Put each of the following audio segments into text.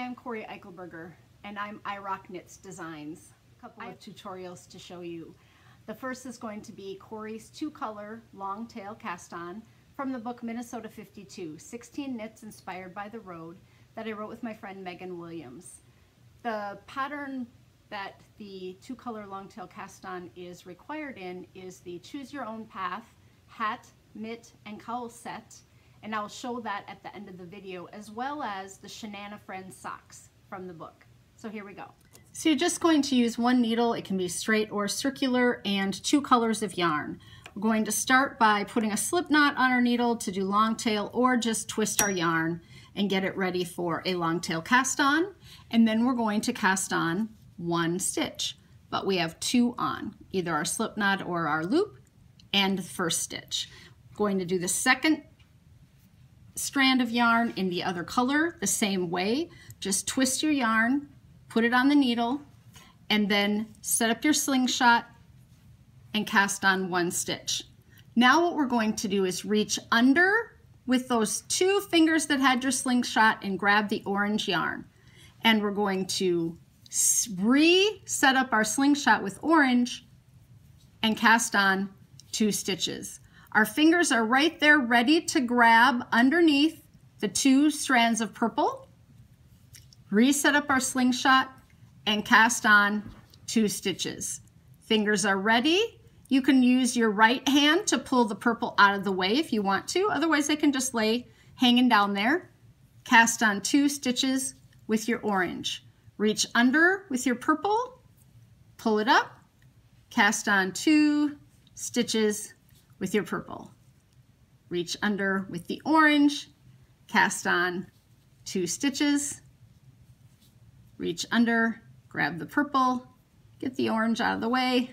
I'm Cori and I Rock Knits Designs. A couple of tutorials to show you. The first is going to be Cori's 2-color Longtail cast-on from the book Minnesota 52, 16 Knits Inspired by the Road, that I wrote with my friend Megan Williams. The pattern that the 2-color Longtail cast-on is required in is the Choose Your Own Path hat, mitt, and cowl set. And I'll show that at the end of the video, as well as the Shanana Friends socks from the book. So here we go. So you're just going to use one needle. It can be straight or circular, and 2 colors of yarn. We're going to start by putting a slip knot on our needle to do longtail, or just twist our yarn and get it ready for a longtail cast on. And then we're going to cast on 1 stitch, but we have 2 on, either our slip knot or our loop, and the first stitch. We're going to do the second strand of yarn in the other color the same way. Just twist your yarn, put it on the needle, and then set up your slingshot and cast on 1 stitch. Now what we're going to do is reach under with those 2 fingers that had your slingshot and grab the orange yarn. And we're going to reset up our slingshot with orange and cast on 2 stitches. Our fingers are right there ready to grab underneath the 2 strands of purple, reset up our slingshot, and cast on 2 stitches. Fingers are ready. You can use your right hand to pull the purple out of the way if you want to. Otherwise, they can just lay hanging down there. Cast on 2 stitches with your orange. Reach under with your purple, pull it up, cast on 2 stitches with your purple. Reach under with the orange, cast on 2 stitches, reach under, grab the purple, get the orange out of the way,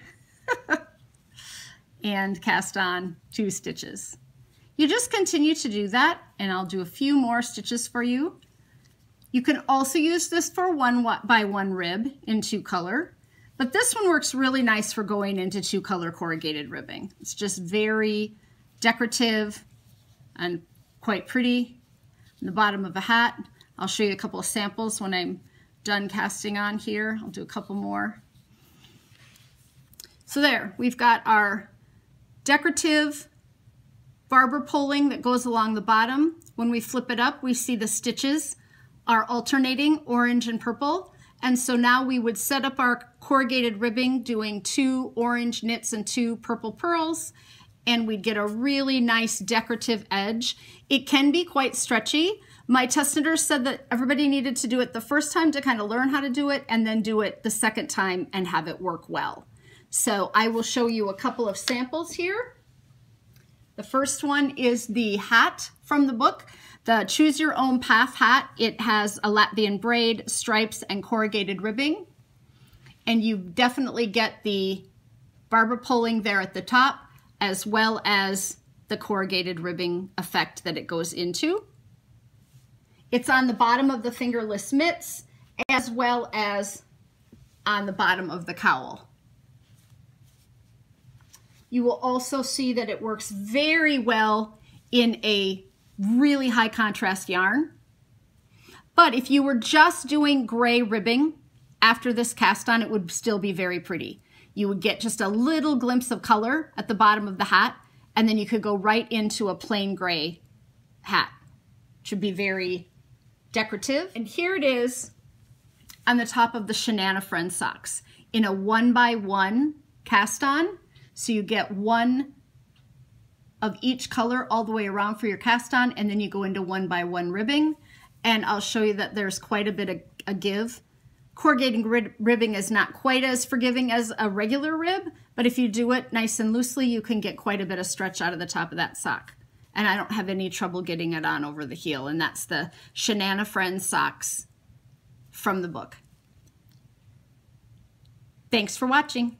and cast on 2 stitches. You just continue to do that, and I'll do a few more stitches for you. You can also use this for 1 by 1 rib in 2-color. But this one works really nice for going into 2-color corrugated ribbing. It's just very decorative and quite pretty. On the bottom of a hat, I'll show you a couple of samples when I'm done casting on here. I'll do a couple more. So there, we've got our decorative barber pulling that goes along the bottom. When we flip it up, we see the stitches are alternating orange and purple. And so now we would set up our corrugated ribbing doing 2 orange knits and 2 purple pearls, and we'd get a really nice decorative edge. It can be quite stretchy. My test knitters said that everybody needed to do it the first time to kind of learn how to do it, and then do it the second time and have it work well. So I will show you a couple of samples here. The first one is the hat from the book, the Choose Your Own Path hat. It has a Latvian braid, stripes, and corrugated ribbing. And you definitely get the barber pulling there at the top, as well as the corrugated ribbing effect that it goes into. It's on the bottom of the fingerless mitts, as well as on the bottom of the cowl. You will also see that it works very well in a really high contrast yarn. But if you were just doing gray ribbing after this cast on, it would still be very pretty. You would get just a little glimpse of color at the bottom of the hat, and then you could go right into a plain gray hat, which would be very decorative. And here it is on the top of the Shanana Friends socks in a 1 by 1 cast on. So you get 1 of each color all the way around for your cast on, and then you go into 1 by 1 ribbing. And I'll show you that there's quite a bit of a give. Corrugating ribbing is not quite as forgiving as a regular rib, but if you do it nice and loosely, you can get quite a bit of stretch out of the top of that sock. And I don't have any trouble getting it on over the heel, and that's the Shanana Friends socks from the book. Thanks for watching.